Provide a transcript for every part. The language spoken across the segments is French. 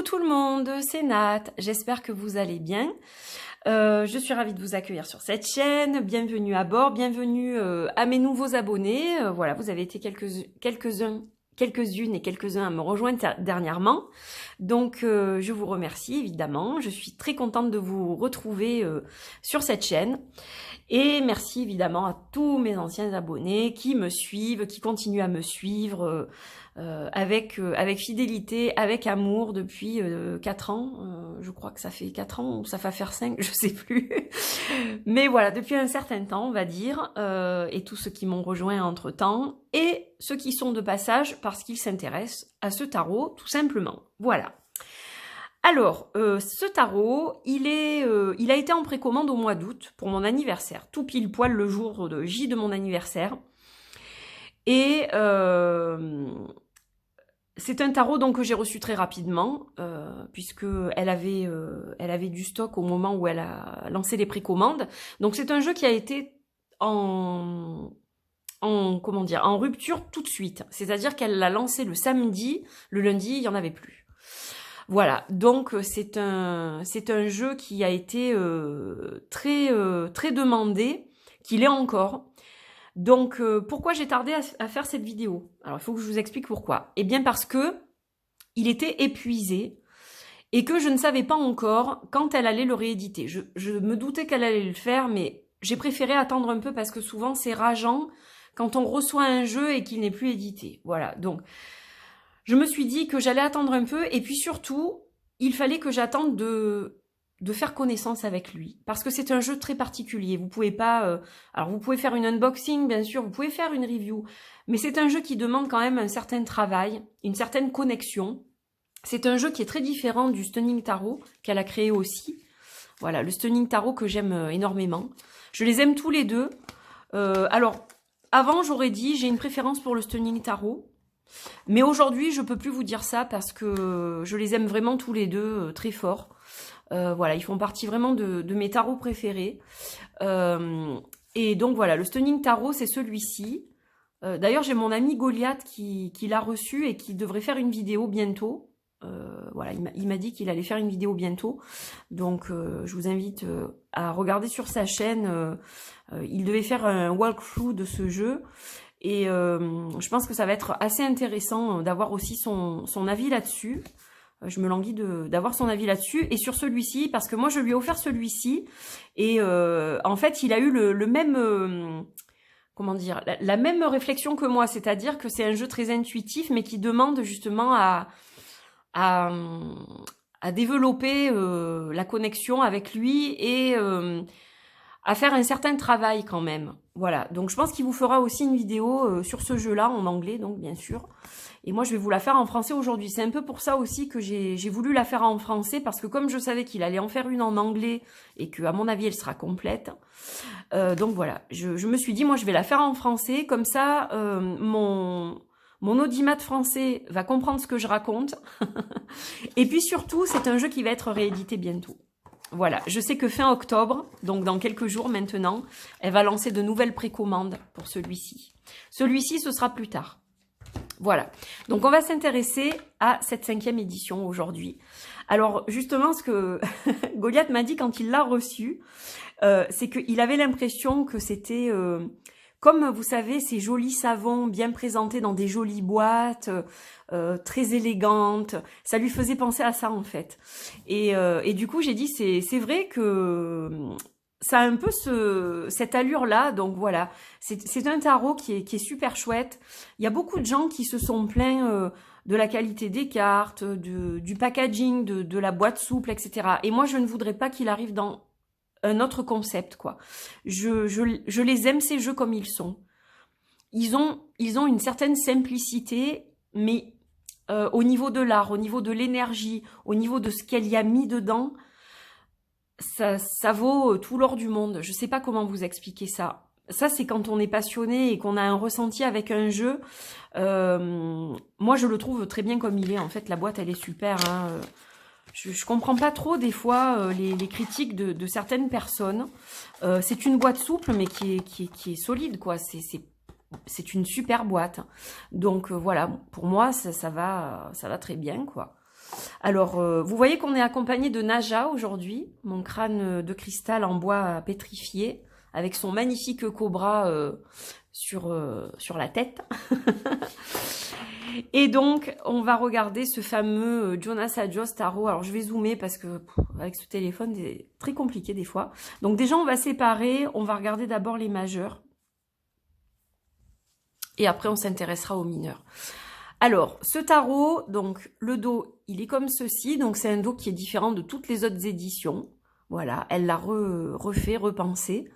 tout le monde, c'est Nat, j'espère que vous allez bien. Je suis ravie de vous accueillir sur cette chaîne, bienvenue à bord, bienvenue à mes nouveaux abonnés. Voilà, vous avez été quelques-unes et quelques-uns à me rejoindre dernièrement. Donc je vous remercie évidemment, je suis très contente de vous retrouver sur cette chaîne. Et merci évidemment à tous mes anciens abonnés qui me suivent, qui continuent à me suivre avec fidélité, avec amour depuis 4 ans. Je crois que ça fait 4 ans ou ça va faire 5, je sais plus. Mais voilà, depuis un certain temps, on va dire, et tous ceux qui m'ont rejoint entre-temps, et ceux qui sont de passage parce qu'ils s'intéressent à ce tarot, tout simplement. Voilà. Alors, ce tarot, il a été en précommande au mois d'août pour mon anniversaire, tout pile poil le jour J de mon anniversaire. Et c'est un tarot donc que j'ai reçu très rapidement, puisque elle avait du stock au moment où elle a lancé les précommandes. Donc c'est un jeu qui a été en rupture tout de suite. C'est-à-dire qu'elle l'a lancé le samedi, le lundi, il n'y en avait plus. Voilà, donc c'est un jeu qui a été très demandé, qu'il est encore. Donc pourquoi j'ai tardé à faire cette vidéo? Alors il faut que je vous explique pourquoi. Eh bien parce que il était épuisé et que je ne savais pas encore quand elle allait le rééditer. Je me doutais qu'elle allait le faire, mais j'ai préféré attendre un peu parce que souvent c'est rageant quand on reçoit un jeu et qu'il n'est plus édité. Voilà, donc je me suis dit que j'allais attendre un peu et puis surtout, il fallait que j'attende de faire connaissance avec lui. Parce que c'est un jeu très particulier. Vous pouvez pas... alors vous pouvez faire une unboxing, bien sûr, vous pouvez faire une review. Mais c'est un jeu qui demande quand même un certain travail, une certaine connexion. C'est un jeu qui est très différent du Stunning Tarot qu'elle a créé aussi. Voilà, le Stunning Tarot que j'aime énormément. Je les aime tous les deux. Alors, avant, j'aurais dit, j'ai une préférence pour le Stunning Tarot. Mais aujourd'hui, je peux plus vous dire ça parce que je les aime vraiment tous les deux très fort. Voilà, ils font partie vraiment de mes tarots préférés. Et donc voilà, le Stunning Tarot, c'est celui-ci. D'ailleurs, j'ai mon ami Goliath qui l'a reçu et qui devrait faire une vidéo bientôt. Voilà, il m'a dit qu'il allait faire une vidéo bientôt. Donc, je vous invite à regarder sur sa chaîne. Il devait faire un walkthrough de ce jeu. Et je pense que ça va être assez intéressant d'avoir aussi son avis là-dessus. Je me languis d'avoir son avis là-dessus. Et sur celui-ci, parce que moi je lui ai offert celui-ci. Et en fait, il a eu le même... comment dire, la même réflexion que moi. C'est-à-dire que c'est un jeu très intuitif, mais qui demande justement à développer la connexion avec lui et... à faire un certain travail quand même. Voilà, donc je pense qu'il vous fera aussi une vidéo sur ce jeu-là, en anglais, donc bien sûr. Et moi, je vais vous la faire en français aujourd'hui. C'est un peu pour ça aussi que j'ai voulu la faire en français, parce que comme je savais qu'il allait en faire une en anglais, et que à mon avis, elle sera complète. Donc voilà, je me suis dit, moi, je vais la faire en français, comme ça, mon audimat français va comprendre ce que je raconte. Et puis surtout, c'est un jeu qui va être réédité bientôt. Voilà, je sais que fin octobre, donc dans quelques jours maintenant, elle va lancer de nouvelles précommandes pour celui-ci. Celui-ci, ce sera plus tard. Voilà, donc on va s'intéresser à cette 5e édition aujourd'hui. Alors justement, ce que Goliath m'a dit quand il l'a reçu, c'est qu'il avait l'impression que c'était... comme vous savez, ces jolis savons bien présentés dans des jolies boîtes, très élégantes, ça lui faisait penser à ça en fait. Et du coup, j'ai dit, c'est vrai que ça a un peu cette allure-là, donc voilà. C'est un tarot qui est super chouette. Il y a beaucoup de gens qui se sont plaints de la qualité des cartes, du packaging, de la boîte souple, etc. Et moi, je ne voudrais pas qu'il arrive dans un autre concept, quoi. Je les aime, ces jeux, comme ils sont. Ils ont une certaine simplicité, mais au niveau de l'art, au niveau de l'énergie, au niveau de ce qu'elle y a mis dedans, ça vaut tout l'or du monde. Je sais pas comment vous expliquer ça. Ça, c'est quand on est passionné et qu'on a un ressenti avec un jeu. Moi, je le trouve très bien comme il est. En fait, la boîte, elle est super, hein. Je comprends pas trop des fois les critiques de certaines personnes. C'est une boîte souple mais qui est solide, quoi. C'est une super boîte. Donc voilà, pour moi ça va très bien, quoi. Alors, vous voyez qu'on est accompagné de Naja aujourd'hui, mon crâne de cristal en bois pétrifié, avec son magnifique cobra sur la tête. Et donc, on va regarder ce fameux Jonas Adjos Tarot. Alors, je vais zoomer parce que avec ce téléphone, c'est très compliqué des fois. Donc déjà, on va séparer. On va regarder d'abord les majeurs. Et après, on s'intéressera aux mineurs. Alors, ce tarot, donc le dos, il est comme ceci. Donc, c'est un dos qui est différent de toutes les autres éditions. Voilà, elle l'a refait, repensé.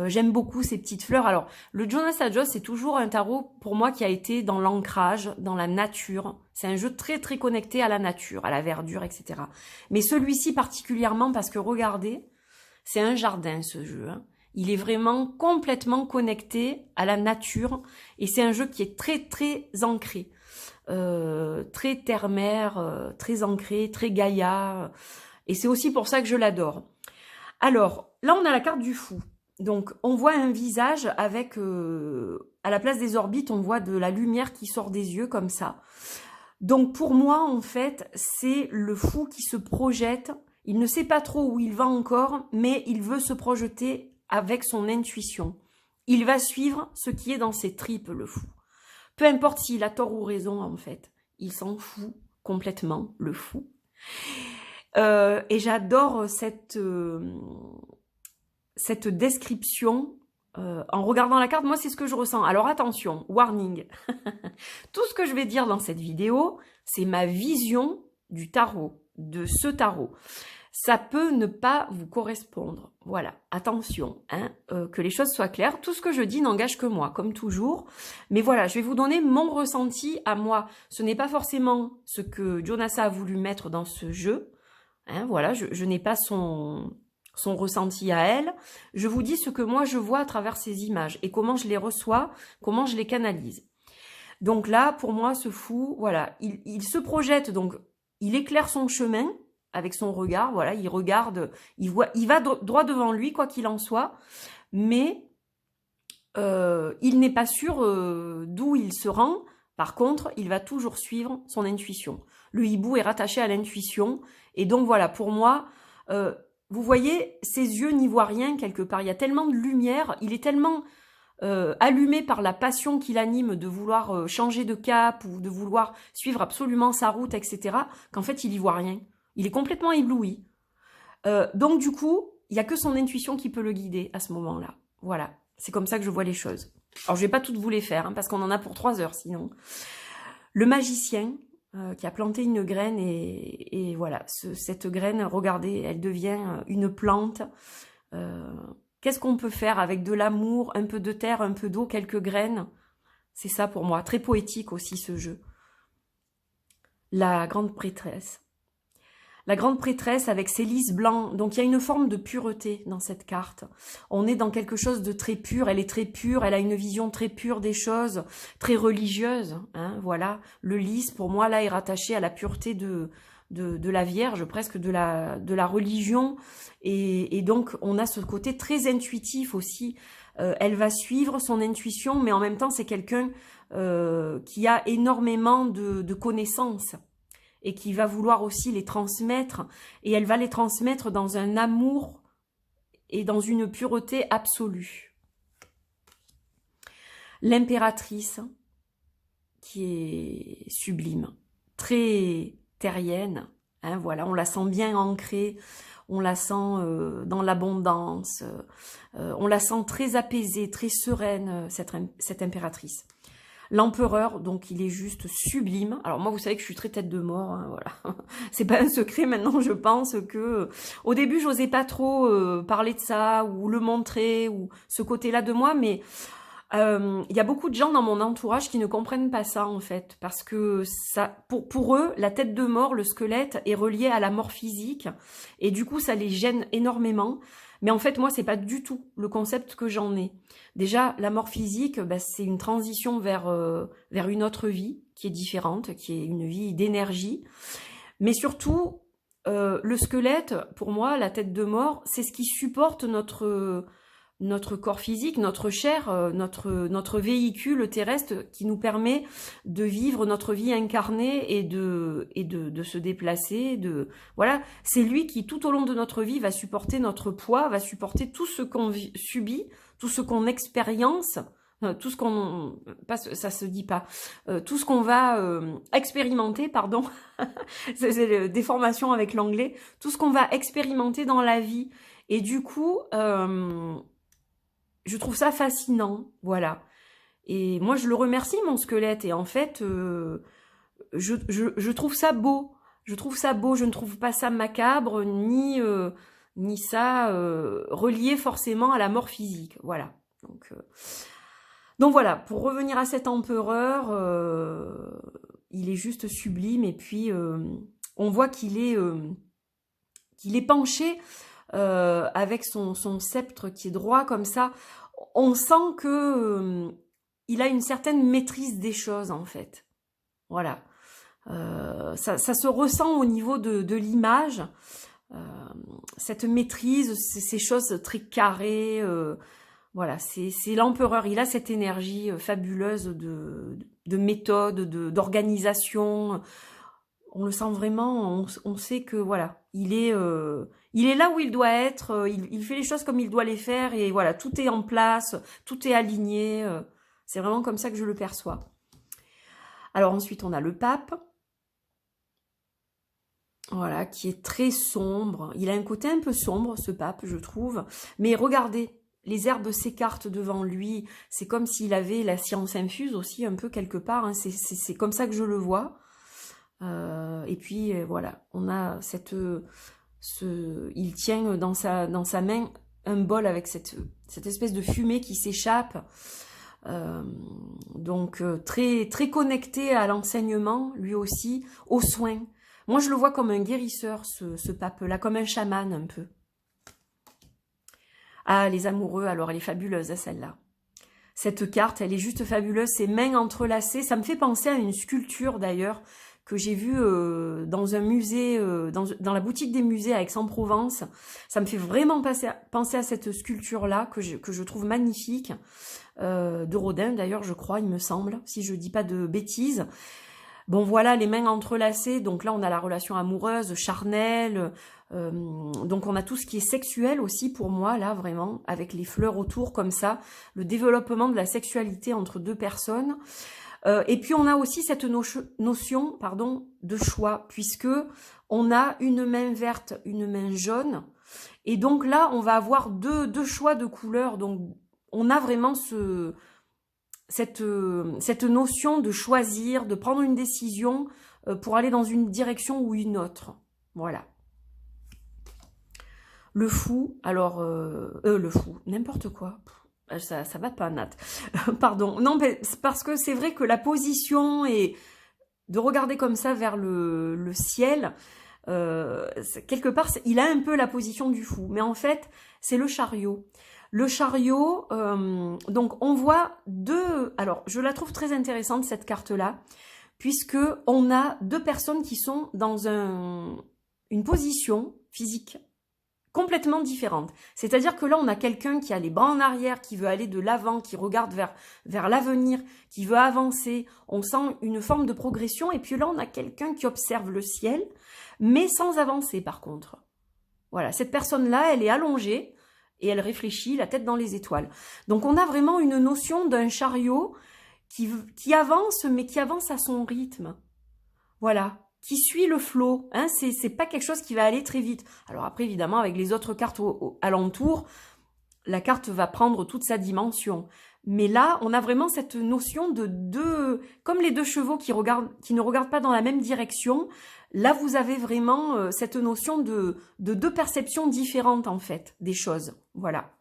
J'aime beaucoup ces petites fleurs. Alors, le Jonas Adjos, c'est toujours un tarot, pour moi, qui a été dans l'ancrage, dans la nature. C'est un jeu très, très connecté à la nature, à la verdure, etc. Mais celui-ci particulièrement, parce que regardez, c'est un jardin, ce jeu. Hein. Il est vraiment complètement connecté à la nature. Et c'est un jeu qui est très, très ancré. Très terre-mer, très ancré, très Gaïa. Et c'est aussi pour ça que je l'adore. Alors, là, on a la carte du fou. Donc, on voit un visage avec, à la place des orbites, on voit de la lumière qui sort des yeux comme ça. Donc, pour moi, en fait, c'est le fou qui se projette. Il ne sait pas trop où il va encore, mais il veut se projeter avec son intuition. Il va suivre ce qui est dans ses tripes, le fou. Peu importe s'il a tort ou raison, en fait. Il s'en fout complètement, le fou. Et j'adore cette description, en regardant la carte, moi c'est ce que je ressens. Alors attention, warning, tout ce que je vais dire dans cette vidéo, c'est ma vision du tarot, de ce tarot. Ça peut ne pas vous correspondre, voilà, attention, hein, que les choses soient claires. Tout ce que je dis n'engage que moi, comme toujours. Mais voilà, je vais vous donner mon ressenti à moi. Ce n'est pas forcément ce que Jonas a voulu mettre dans ce jeu. Hein, voilà, je n'ai pas son ressenti à elle. Je vous dis ce que moi je vois à travers ces images et comment je les reçois, comment je les canalise. Donc là, pour moi, ce fou, voilà, il se projette, donc il éclaire son chemin avec son regard, voilà, il regarde, il va droit devant lui, quoi qu'il en soit, mais il n'est pas sûr d'où il se rend. Par contre, il va toujours suivre son intuition. Le hibou est rattaché à l'intuition, et donc voilà, pour moi, vous voyez, ses yeux n'y voient rien quelque part. Il y a tellement de lumière, il est tellement allumé par la passion qui l'anime de vouloir changer de cap ou de vouloir suivre absolument sa route, etc., qu'en fait, il y voit rien. Il est complètement ébloui. Donc du coup, il n'y a que son intuition qui peut le guider à ce moment-là. Voilà, c'est comme ça que je vois les choses. Alors, je vais pas toutes vous les faire, hein, parce qu'on en a pour 3 heures sinon. Le magicien qui a planté une graine et voilà, cette graine, regardez, elle devient une plante. Qu'est-ce qu'on peut faire avec de l'amour, un peu de terre, un peu d'eau, quelques graines? C'est ça pour moi, très poétique aussi ce jeu. La grande prêtresse. La grande prêtresse avec ses lys blancs, donc il y a une forme de pureté dans cette carte. On est dans quelque chose de très pur, elle est très pure, elle a une vision très pure des choses, très religieuse. Hein, voilà, le lys pour moi là est rattaché à la pureté de la Vierge, presque de la religion. Et donc on a ce côté très intuitif aussi. Elle va suivre son intuition, mais en même temps c'est quelqu'un qui a énormément de connaissances. Et qui va vouloir aussi les transmettre, et elle va les transmettre dans un amour et dans une pureté absolue. L'impératrice, qui est sublime, très terrienne, hein, voilà, on la sent bien ancrée, on la sent dans l'abondance, on la sent très apaisée, très sereine, cette impératrice. L'empereur, donc il est juste sublime. Alors moi, vous savez que je suis très tête de mort, hein, voilà. C'est pas un secret maintenant, je pense que... Au début, j'osais pas trop parler de ça, ou le montrer, ou ce côté-là de moi, mais il y a beaucoup de gens dans mon entourage qui ne comprennent pas ça, en fait. Parce que ça, pour eux, la tête de mort, le squelette, est relié à la mort physique. Et du coup, ça les gêne énormément. Mais en fait, moi, c'est pas du tout le concept que j'en ai. Déjà, la mort physique, bah, c'est une transition vers une autre vie qui est différente, qui est une vie d'énergie. Mais surtout, le squelette, pour moi, la tête de mort, c'est ce qui supporte notre corps physique, notre chair, notre véhicule terrestre qui nous permet de vivre notre vie incarnée et de se déplacer. Voilà, c'est lui qui, tout au long de notre vie, va supporter notre poids, va supporter tout ce qu'on subit, tout ce qu'on expérience, tout ce qu'on... ça se dit pas. Tout ce qu'on va expérimenter, pardon, c'est des formations avec l'anglais, tout ce qu'on va expérimenter dans la vie. Et du coup... je trouve ça fascinant, voilà. Et moi, je le remercie, mon squelette. Et en fait, je trouve ça beau. Je trouve ça beau. Je ne trouve pas ça macabre, ni ça relié forcément à la mort physique. Voilà. Donc voilà, pour revenir à cet empereur, il est juste sublime. Et puis, on voit qu'il est penché... avec son sceptre qui est droit comme ça, on sent que il a une certaine maîtrise des choses en fait. Voilà, ça se ressent au niveau de l'image, cette maîtrise, ces choses très carrées. Voilà, c'est l'empereur. Il a cette énergie fabuleuse de méthode, d'organisation. On le sent vraiment, on sait que voilà, il est là où il doit être, il fait les choses comme il doit les faire, et voilà, tout est en place, tout est aligné, c'est vraiment comme ça que je le perçois. Alors ensuite, on a le pape, voilà, qui est très sombre, il a un côté un peu sombre, ce pape, je trouve, mais regardez, les herbes s'écartent devant lui, c'est comme s'il avait la science infuse aussi, un peu quelque part, hein, c'est comme ça que je le vois. Et puis voilà, on a il tient dans sa main un bol avec cette espèce de fumée qui s'échappe. Donc très très connecté à l'enseignement, lui aussi, aux soins. Moi je le vois comme un guérisseur, ce pape-là, comme un chaman un peu. Ah, les amoureux, alors elle est fabuleuse celle-là. Cette carte, elle est juste fabuleuse, ses mains entrelacées, ça me fait penser à une sculpture d'ailleurs, que j'ai vu dans un musée, dans la boutique des musées à Aix-en-Provence. Ça me fait vraiment penser à cette sculpture-là, que je trouve magnifique, de Rodin d'ailleurs, je crois, il me semble, si je dis pas de bêtises. Bon voilà, les mains entrelacées, donc là on a la relation amoureuse, charnelle, donc on a tout ce qui est sexuel aussi pour moi, là vraiment, avec les fleurs autour comme ça, le développement de la sexualité entre deux personnes. Et puis on a aussi cette notion, de choix, puisque on a une main verte, une main jaune, et donc là on va avoir deux choix de couleurs. Donc on a vraiment cette notion de choisir, de prendre une décision pour aller dans une direction ou une autre. Voilà. Le fou, alors le fou, n'importe quoi. Ça va pas, Nat. Pardon. Non, mais parce que c'est vrai que la position et de regarder comme ça vers le ciel, quelque part, il a un peu la position du fou. Mais en fait, c'est le chariot. Le chariot, donc on voit deux... Alors, je la trouve très intéressante, cette carte-là, puisque on a deux personnes qui sont dans une position physique complètement différente. C'est-à-dire que là, on a quelqu'un qui a les bras en arrière, qui veut aller de l'avant, qui regarde vers l'avenir, qui veut avancer. On sent une forme de progression. Et puis là, on a quelqu'un qui observe le ciel, mais sans avancer par contre. Voilà, cette personne-là, elle est allongée et elle réfléchit, la tête dans les étoiles. Donc on a vraiment une notion d'un chariot qui avance, mais qui avance à son rythme. Voilà. Qui suit le flot, hein, c'est pas quelque chose qui va aller très vite. Alors après, évidemment, avec les autres cartes alentour, la carte va prendre toute sa dimension. Mais là, on a vraiment cette notion de deux, comme les deux chevaux qui ne regardent pas dans la même direction. Là, vous avez vraiment cette notion de deux perceptions différentes, en fait, des choses. Voilà.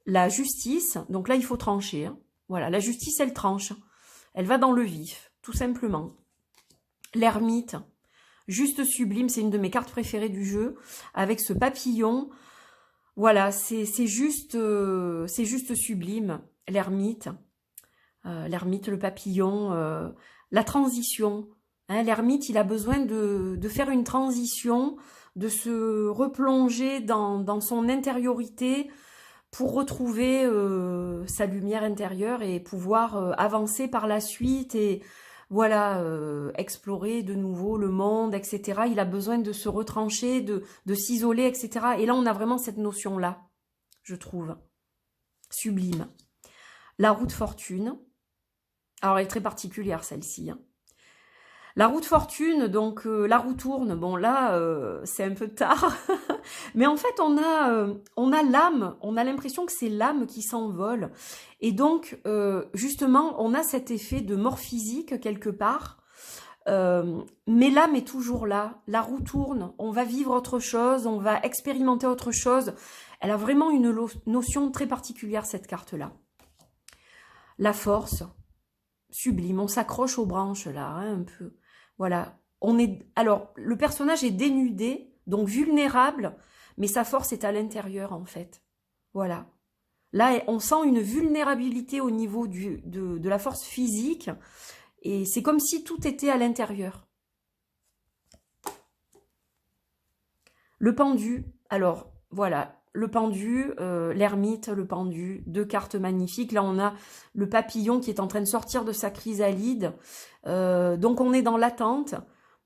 La justice, donc là, il faut trancher. Hein. Voilà, la justice, elle tranche. Elle va dans le vif, tout simplement. L'ermite, juste sublime, c'est une de mes cartes préférées du jeu, avec ce papillon. Voilà, c'est juste sublime, l'ermite. L'ermite, le papillon, la transition. Hein, l'ermite, il a besoin de faire une transition, de se replonger dans son intériorité pour retrouver sa lumière intérieure et pouvoir avancer par la suite et voilà, explorer de nouveau le monde, etc. Il a besoin de se retrancher, de s'isoler, etc. Et là, on a vraiment cette notion-là, je trouve, sublime. La roue de fortune. Alors, elle est très particulière, celle-ci, hein. La roue de fortune, donc la roue tourne. Bon, là, c'est un peu tard. Mais en fait, on a l'âme, on a l'impression que c'est l'âme qui s'envole. Et donc, justement, on a cet effet de mort physique quelque part. Mais l'âme est toujours là. La roue tourne, on va vivre autre chose, on va expérimenter autre chose. Elle a vraiment une notion très particulière, cette carte-là. La force, sublime. On s'accroche aux branches, là, hein, un peu. Voilà. Alors, le personnage est dénudé, donc vulnérable, mais sa force est à l'intérieur, en fait. Voilà. Là, on sent une vulnérabilité au niveau de la force physique, et c'est comme si tout était à l'intérieur. Le pendu, alors, voilà. Le pendu, l'ermite, le pendu, 2 cartes magnifiques. Là, on a le papillon qui est en train de sortir de sa chrysalide. Donc, on est dans l'attente.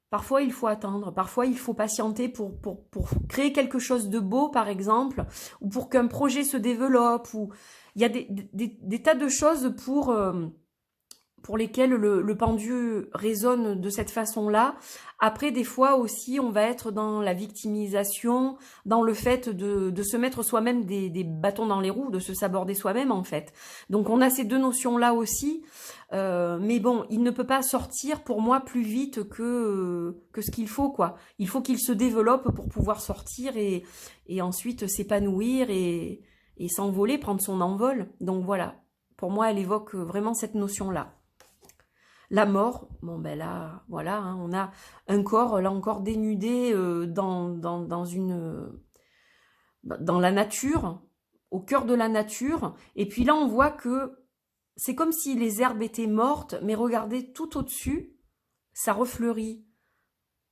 Parfois, il faut attendre. Parfois, il faut patienter pour créer quelque chose de beau, par exemple, ou pour qu'un projet se développe. Ou il y a des tas de choses pour lesquelles le pendu résonne de cette façon-là. Après, des fois aussi, on va être dans la victimisation, dans le fait de se mettre soi-même des bâtons dans les roues, de se saborder soi-même, en fait. Donc, on a ces 2 notions-là aussi. Mais bon, il ne peut pas sortir, pour moi, plus vite que ce qu'il faut, quoi. Il faut qu'il se développe pour pouvoir sortir et ensuite s'épanouir et s'envoler, prendre son envol. Donc, voilà. Pour moi, elle évoque vraiment cette notion-là. La mort, bon ben là, voilà, hein, on a un corps, là encore, dénudé dans la nature, au cœur de la nature. Et puis là, on voit que c'est comme si les herbes étaient mortes, mais regardez, tout au-dessus, ça refleurit.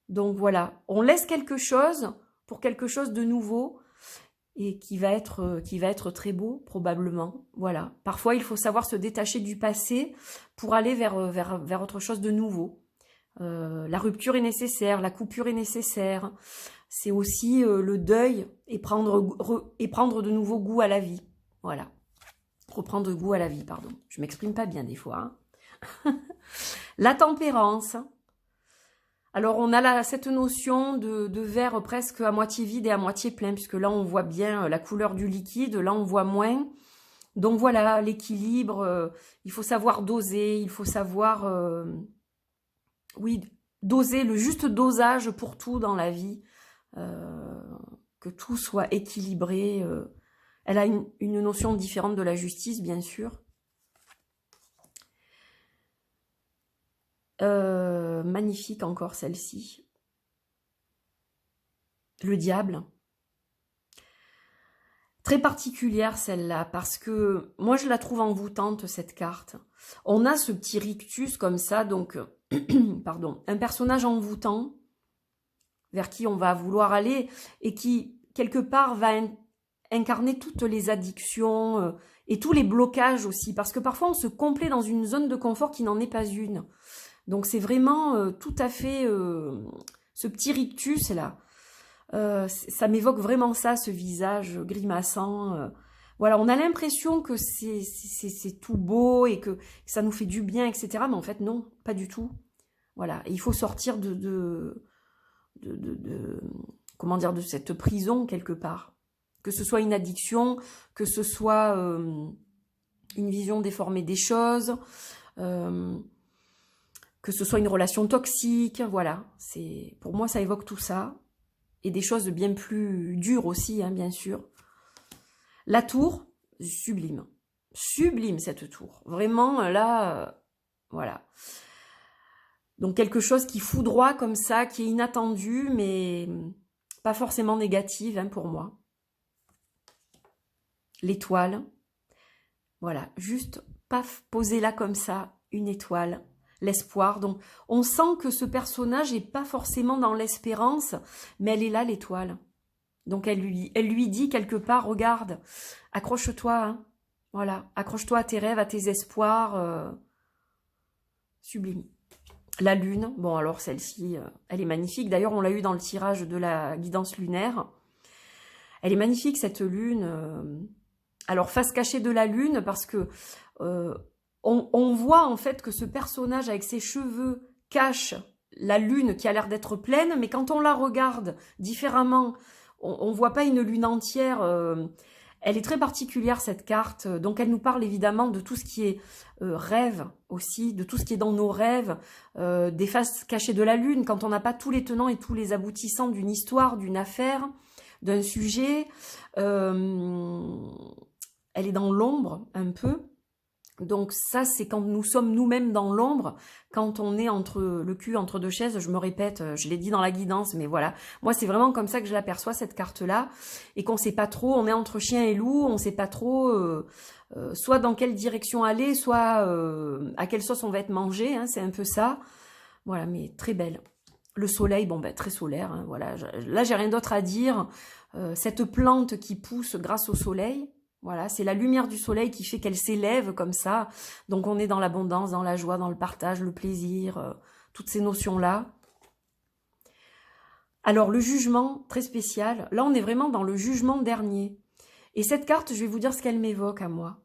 Donc voilà, on laisse quelque chose pour quelque chose de nouveau et qui va être très beau, probablement. Voilà. Parfois, il faut savoir se détacher du passé pour aller vers autre chose de nouveau. La rupture est nécessaire, la coupure est nécessaire. C'est aussi le deuil et prendre de nouveau goût à la vie. Voilà. Reprendre goût à la vie, pardon. Je m'exprime pas bien des fois, hein. La tempérance. Alors, on a cette notion de verre presque à moitié vide et à moitié plein, puisque là, on voit bien la couleur du liquide, là, on voit moins. Donc, voilà, l'équilibre, il faut savoir doser, il faut savoir, oui, doser, le juste dosage pour tout dans la vie, que tout soit équilibré. Elle a une notion différente de la justice, bien sûr. Magnifique encore celle-ci. Le diable. Très particulière celle-là, parce que moi je la trouve envoûtante cette carte. On a ce petit rictus comme ça, donc, pardon, un personnage envoûtant, vers qui on va vouloir aller, et qui, quelque part, va incarner toutes les addictions, et tous les blocages aussi, parce que parfois on se complaît dans une zone de confort qui n'en est pas une. Donc c'est vraiment tout à fait ce petit rictus là. Ça m'évoque vraiment ça, ce visage grimaçant. Voilà, on a l'impression que c'est tout beau et que ça nous fait du bien, etc. Mais en fait non, pas du tout. Voilà, et il faut sortir comment dire, de cette prison quelque part. Que ce soit une addiction, que ce soit une vision déformée des choses. Que ce soit une relation toxique, voilà. Pour moi, ça évoque tout ça. Et des choses bien plus dures aussi, hein, bien sûr. La tour, sublime. Sublime, cette tour. Vraiment, là, voilà. Donc, quelque chose qui foudroie comme ça, qui est inattendu, mais pas forcément négative, hein, pour moi. L'étoile. Voilà, juste, paf, posez là comme ça, une étoile. L'espoir. Donc, on sent que ce personnage n'est pas forcément dans l'espérance, mais elle est là, l'étoile. Donc elle lui dit quelque part, regarde, accroche-toi, hein, voilà, accroche-toi à tes rêves, à tes espoirs, sublime. La lune, bon alors celle-ci, elle est magnifique. D'ailleurs, on l'a eu dans le tirage de la guidance lunaire. Elle est magnifique cette lune. Alors face cachée de la lune, parce que on voit en fait que ce personnage avec ses cheveux cache la lune qui a l'air d'être pleine, mais quand on la regarde différemment, on voit pas une lune entière. Elle est très particulière cette carte, donc elle nous parle évidemment de tout ce qui est rêve aussi, de tout ce qui est dans nos rêves, des faces cachées de la lune, quand on n'a pas tous les tenants et tous les aboutissants d'une histoire, d'une affaire, d'un sujet. Elle est dans l'ombre un peu. Donc ça, c'est quand nous sommes nous-mêmes dans l'ombre, quand on est entre le cul entre deux chaises, je me répète, je l'ai dit dans la guidance, mais voilà. Moi, c'est vraiment comme ça que je l'aperçois, cette carte-là, et qu'on sait pas trop, on est entre chien et loup, on sait pas trop soit dans quelle direction aller, soit à quelle sauce on va être mangé, hein, c'est un peu ça. Voilà, mais très belle. Le soleil, bon ben très solaire, hein, voilà. Là, j'ai rien d'autre à dire. Cette plante qui pousse grâce au soleil, voilà, c'est la lumière du soleil qui fait qu'elle s'élève comme ça. Donc on est dans l'abondance, dans la joie, dans le partage, le plaisir, toutes ces notions-là. Alors le jugement, très spécial. Là, on est vraiment dans le jugement dernier. Et cette carte, je vais vous dire ce qu'elle m'évoque à moi.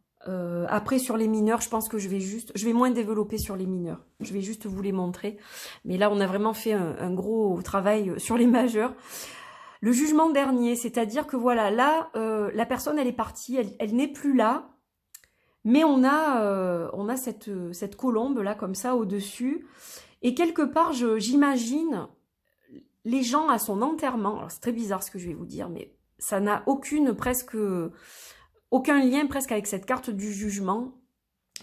Après, sur les mineurs, je pense que je vais moins développer sur les mineurs. Je vais juste vous les montrer. Mais là, on a vraiment fait un gros travail sur les majeurs. Le jugement dernier, c'est-à-dire que voilà, là, la personne, elle est partie, elle n'est plus là, mais on a cette colombe là, comme ça, au-dessus. Et quelque part, j'imagine les gens à son enterrement. Alors, c'est très bizarre ce que je vais vous dire, mais ça n'a aucun lien presque avec cette carte du jugement.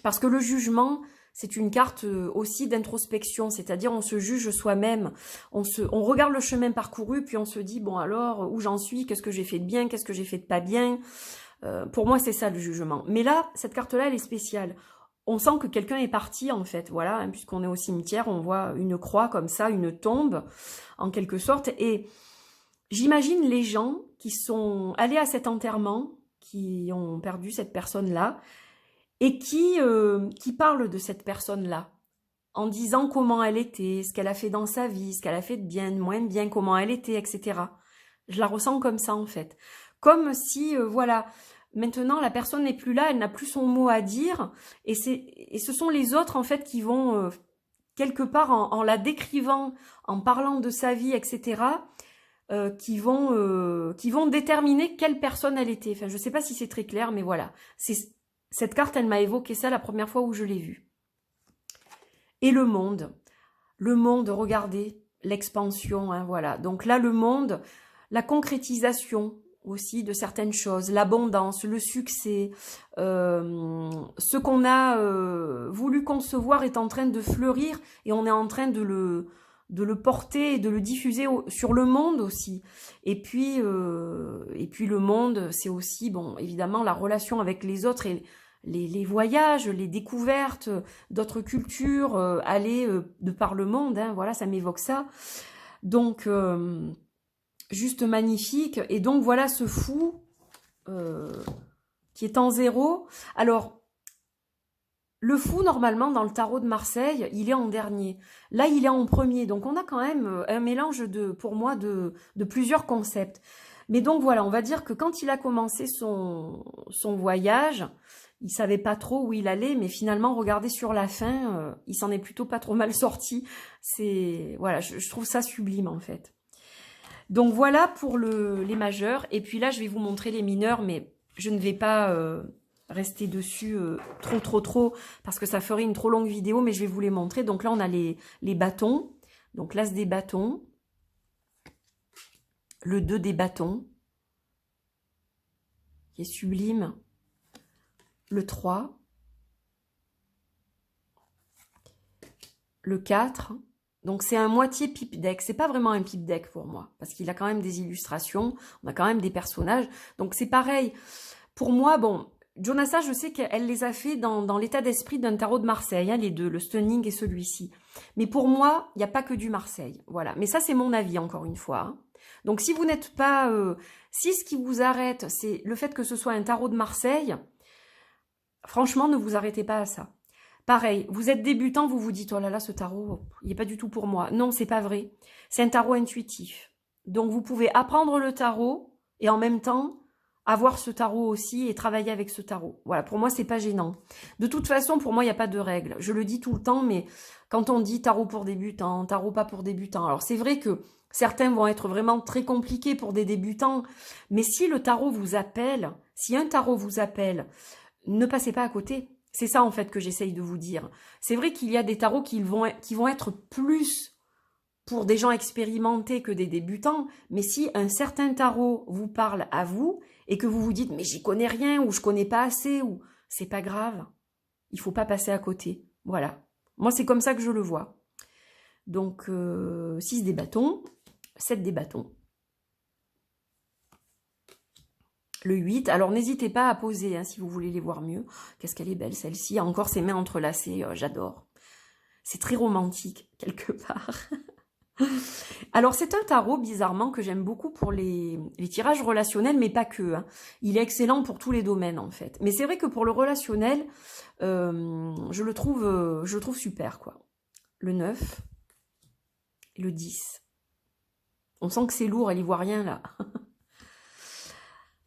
Parce que le jugement, c'est une carte aussi d'introspection, c'est-à-dire on se juge soi-même, on regarde le chemin parcouru, puis on se dit, bon alors, où j'en suis, qu'est-ce que j'ai fait de bien, qu'est-ce que j'ai fait de pas bien. Pour moi, c'est ça le jugement. Mais là, cette carte-là, elle est spéciale. On sent que quelqu'un est parti, en fait, voilà, hein, puisqu'on est au cimetière, on voit une croix comme ça, une tombe, en quelque sorte, et j'imagine les gens qui sont allés à cet enterrement, qui ont perdu cette personne-là, et qui parle de cette personne-là, en disant comment elle était, ce qu'elle a fait dans sa vie, ce qu'elle a fait de bien, de moins bien, comment elle était, etc. Je la ressens comme ça, en fait. Comme si, voilà, maintenant, la personne n'est plus là, elle n'a plus son mot à dire, et ce sont les autres, en fait, qui vont, quelque part, en la décrivant, en parlant de sa vie, etc., qui vont déterminer quelle personne elle était. Enfin, je ne sais pas si c'est très clair, mais voilà. Cette carte, elle m'a évoqué ça la première fois où je l'ai vue. Et le monde, regardez, l'expansion, hein, voilà. Donc là, le monde, la concrétisation aussi de certaines choses, l'abondance, le succès, ce qu'on a voulu concevoir est en train de fleurir et on est en train de le porter et de le diffuser sur le monde aussi. Et puis le monde, c'est aussi, bon, évidemment, la relation avec les autres et les voyages, les découvertes d'autres cultures, aller de par le monde, hein, voilà, ça m'évoque ça. Donc, juste magnifique. Et donc, voilà ce fou qui est en 0. Alors, le fou, normalement, dans le tarot de Marseille, il est en dernier. Là, il est en premier. Donc, on a quand même un mélange, pour moi, de plusieurs concepts. Mais donc, voilà, on va dire que quand il a commencé son voyage, il savait pas trop où il allait, mais finalement, regardez sur la fin, il s'en est plutôt pas trop mal sorti. Voilà, je trouve ça sublime, en fait. Donc, voilà pour les majeurs. Et puis là, je vais vous montrer les mineurs, mais je ne vais pas rester dessus trop, parce que ça ferait une trop longue vidéo, mais je vais vous les montrer. Donc là, on a les bâtons. Donc, l'as des bâtons. Le 2 des bâtons, qui est sublime. Le 3. Le 4. Donc, c'est un moitié pipe deck. C'est pas vraiment un pipe deck pour moi, parce qu'il a quand même des illustrations, on a quand même des personnages. Donc, c'est pareil. Pour moi, bon, Jonassa, je sais qu'elle les a fait dans l'état d'esprit d'un tarot de Marseille, hein, les deux, le Stunning et celui-ci. Mais pour moi, il n'y a pas que du Marseille. Voilà. Mais ça, c'est mon avis, encore une fois. Hein. Donc si vous n'êtes pas... si ce qui vous arrête, c'est le fait que ce soit un tarot de Marseille, franchement, ne vous arrêtez pas à ça. Pareil, vous êtes débutant, vous vous dites, oh là là, ce tarot, il n'est pas du tout pour moi. Non, c'est pas vrai. C'est un tarot intuitif. Donc vous pouvez apprendre le tarot et en même temps avoir ce tarot aussi et travailler avec ce tarot. Voilà, pour moi, c'est pas gênant. De toute façon, pour moi, il n'y a pas de règle. Je le dis tout le temps, mais quand on dit tarot pour débutants, tarot pas pour débutants, alors c'est vrai que certains vont être vraiment très compliqués pour des débutants, mais si le tarot vous appelle, si un tarot vous appelle, ne passez pas à côté. C'est ça, en fait, que j'essaye de vous dire. C'est vrai qu'il y a des tarots qui vont être plus pour des gens expérimentés que des débutants, mais si un certain tarot vous parle à vous et que vous vous dites mais j'y connais rien ou je connais pas assez ou c'est pas grave, il faut pas passer à côté. Voilà. Moi c'est comme ça que je le vois. Donc 6 des bâtons, 7 des bâtons. Le 8, alors n'hésitez pas à poser hein, si vous voulez les voir mieux. Qu'est-ce qu'elle est belle celle-ci, encore ses mains entrelacées, j'adore. C'est très romantique quelque part. Alors c'est un tarot bizarrement que j'aime beaucoup pour les tirages relationnels, mais pas que. Hein. Il est excellent pour tous les domaines en fait. Mais c'est vrai que pour le relationnel, je le trouve super quoi. Le 9 et le 10. On sent que c'est lourd, elle y voit rien là.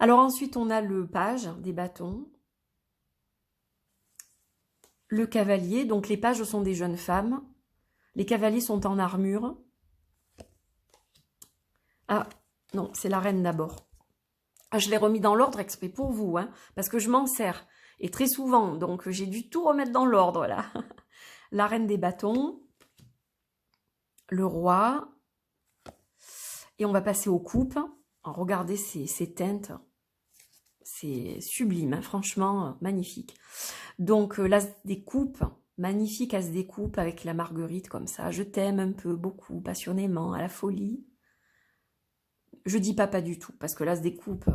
Alors ensuite on a le page des bâtons. Le cavalier, donc les pages sont des jeunes femmes. Les cavaliers sont en armure. Ah, non, c'est la reine d'abord. Ah, je l'ai remis dans l'ordre exprès pour vous, hein, parce que je m'en sers. Et très souvent, donc j'ai dû tout remettre dans l'ordre, là. La reine des bâtons. Le roi. Et on va passer aux coupes. Regardez ces teintes. C'est sublime, hein, franchement, magnifique. Donc, l'as des coupes. Magnifique as des coupes avec la marguerite comme ça. Je t'aime un peu, beaucoup, passionnément, à la folie. Je dis pas du tout, parce que l'as des coupes,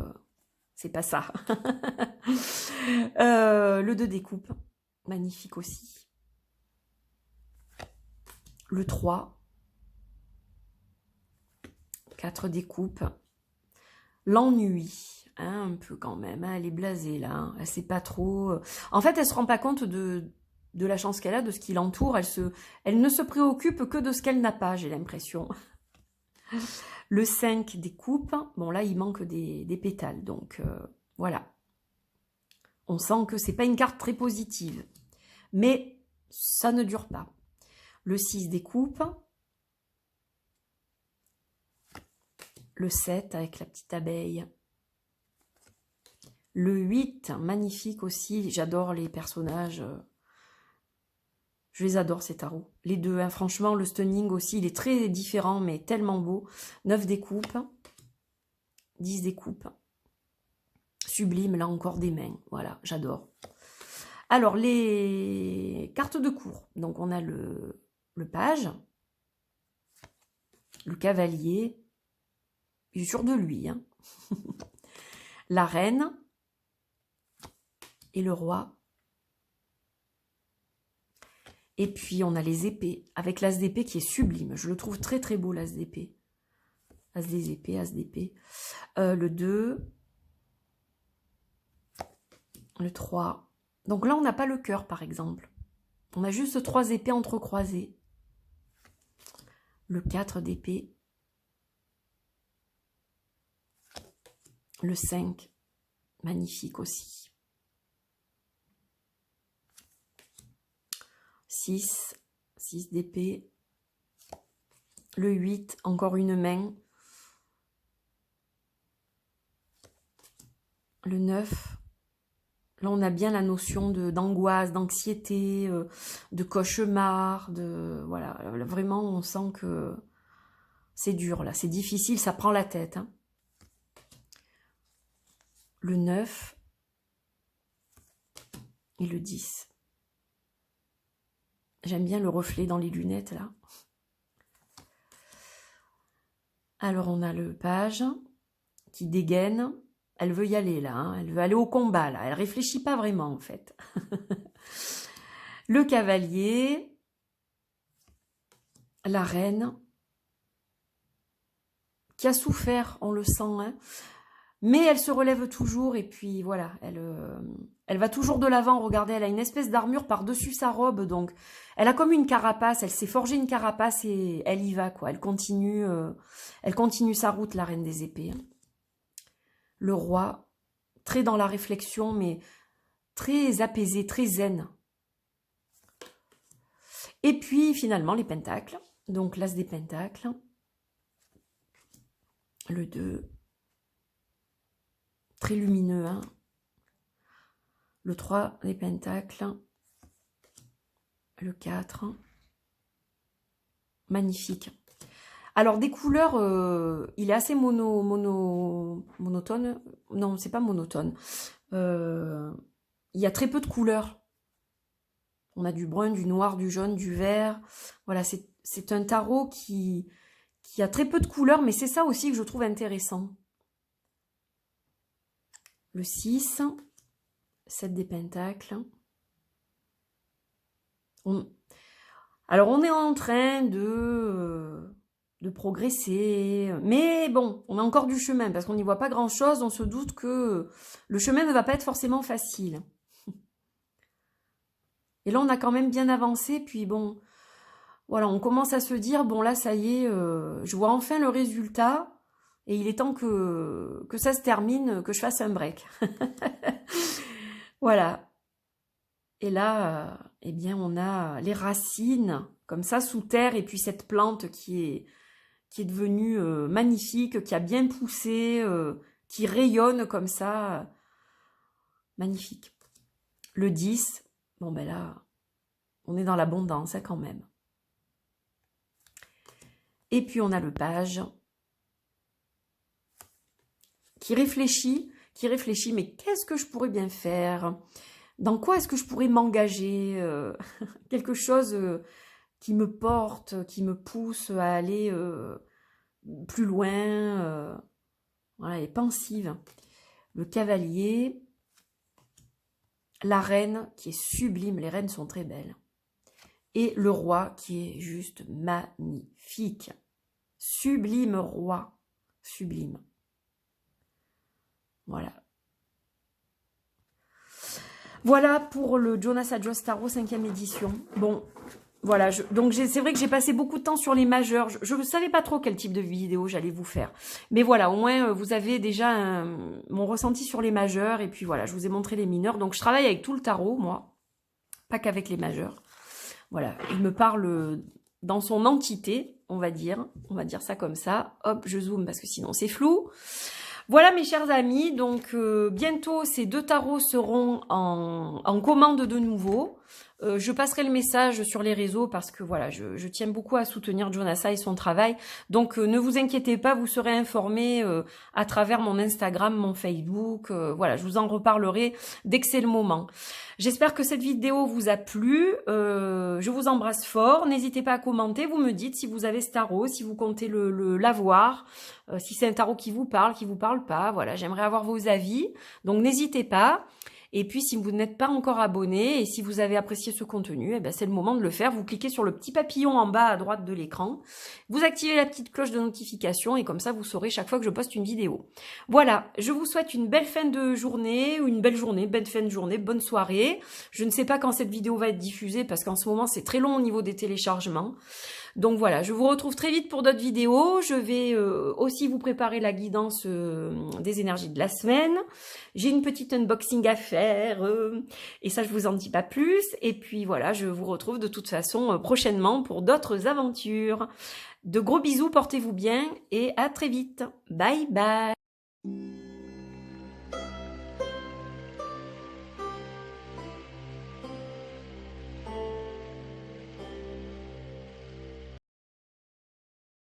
c'est pas ça. Le 2 des coupes, magnifique aussi. Le 3. 4 des coupes. L'ennui, hein, un peu quand même, hein, elle est blasée là, hein, elle sait pas trop... En fait, elle se rend pas compte de la chance qu'elle a, de ce qui l'entoure, elle ne se préoccupe que de ce qu'elle n'a pas, j'ai l'impression. Le 5 des coupes, bon là il manque des pétales, donc voilà. On sent que c'est pas une carte très positive, mais ça ne dure pas. Le 6 des coupes, le 7 avec la petite abeille, le 8, magnifique aussi, j'adore les personnages, je les adore ces tarots. Les deux, hein, franchement, le stunning aussi, il est très différent, mais tellement beau. 9 des coupes, 10 des coupes. Sublime, là encore des mains. Voilà, j'adore. Alors, les cartes de cour. Donc, on a le page, le cavalier. Je suis sûre de lui. Hein. La reine et le roi. Et puis, on a les épées, avec l'as d'épée qui est sublime. Je le trouve très, très beau, l'as d'épée. As des épées, as d'épée. Le 2. Le 3. Donc là, on n'a pas le cœur, par exemple. On a juste 3 épées entrecroisées. Le 4 d'épée. Le 5. Magnifique aussi. 6 d'épée, le 8, encore une main, le 9, là on a bien la notion d'angoisse, d'anxiété, de cauchemar, voilà, vraiment on sent que c'est dur là, c'est difficile, ça prend la tête. Hein. Le 9 et le 10. J'aime bien le reflet dans les lunettes, là. Alors, on a le page qui dégaine. Elle veut y aller, là. Hein. Elle veut aller au combat, là. Elle réfléchit pas vraiment, en fait. Le cavalier. La reine. qui a souffert, on le sent, hein. Mais elle se relève toujours et puis voilà, elle va toujours de l'avant. Regardez, elle a une espèce d'armure par-dessus sa robe, donc elle a comme une carapace, elle s'est forgée une carapace et elle y va, quoi. Elle continue sa route, la reine des épées. Le roi, très dans la réflexion, mais très apaisé, très zen. Et puis finalement les pentacles, donc l'as des pentacles, le 2, très lumineux, hein. Le 3 des pentacles, le 4, magnifique. Alors des couleurs, il est assez monotone, non c'est pas monotone, il y a très peu de couleurs. On a du brun, du noir, du jaune, du vert, voilà, c'est un tarot qui a très peu de couleurs, mais c'est ça aussi que je trouve intéressant. Le 6, 7 des pentacles. Alors, on est en train de progresser, mais bon, on a encore du chemin, parce qu'on n'y voit pas grand-chose, on se doute que le chemin ne va pas être forcément facile. Et là, on a quand même bien avancé, puis bon, voilà, on commence à se dire, bon là, ça y est, je vois enfin le résultat, et il est temps que ça se termine, que je fasse un break. Voilà. Et là, eh bien, on a les racines, comme ça, sous terre, et puis cette plante qui est devenue magnifique, qui a bien poussé, qui rayonne comme ça. Magnifique. Le 10, bon ben là, on est dans l'abondance, hein, quand même. Et puis on a le page qui réfléchit, mais qu'est-ce que je pourrais bien faire? Dans quoi est-ce que je pourrais m'engager? Quelque chose qui me porte, qui me pousse à aller plus loin. Voilà, elle est pensive. Le cavalier, la reine qui est sublime, les reines sont très belles. Et le roi qui est juste magnifique. Sublime roi, sublime. Voilà. Voilà pour le Jonas Adjust Tarot 5e édition. Bon, voilà, donc c'est vrai que j'ai passé beaucoup de temps sur les majeurs. Je ne savais pas trop quel type de vidéo j'allais vous faire. Mais voilà, au moins vous avez déjà mon ressenti sur les majeurs. Et puis voilà, je vous ai montré les mineurs. Donc je travaille avec tout le tarot, moi. Pas qu'avec les majeurs. Voilà, il me parle dans son entité, on va dire ça comme ça. Hop, je zoome parce que sinon c'est flou. Voilà mes chers amis, donc bientôt ces 2 tarots seront en commande de nouveau. Je passerai le message sur les réseaux parce que voilà, je tiens beaucoup à soutenir Jonasa et son travail. Donc ne vous inquiétez pas, vous serez informés à travers mon Instagram, mon Facebook. Voilà, je vous en reparlerai dès que c'est le moment. J'espère que cette vidéo vous a plu. Je vous embrasse fort. N'hésitez pas à commenter. Vous me dites si vous avez ce tarot, si vous comptez l'avoir, si c'est un tarot qui vous parle pas. Voilà, j'aimerais avoir vos avis. Donc n'hésitez pas. Et puis, si vous n'êtes pas encore abonné et si vous avez apprécié ce contenu, eh ben, c'est le moment de le faire. Vous cliquez sur le petit papillon en bas à droite de l'écran. Vous activez la petite cloche de notification et comme ça, vous saurez chaque fois que je poste une vidéo. Voilà, je vous souhaite une belle fin de journée, ou une belle journée, belle fin de journée, bonne soirée. Je ne sais pas quand cette vidéo va être diffusée parce qu'en ce moment, c'est très long au niveau des téléchargements. Donc voilà, je vous retrouve très vite pour d'autres vidéos. Je vais aussi vous préparer la guidance des énergies de la semaine. J'ai une petite unboxing à faire et ça, je vous en dis pas plus. Et puis voilà, je vous retrouve de toute façon prochainement pour d'autres aventures. De gros bisous, portez-vous bien et à très vite. Bye bye.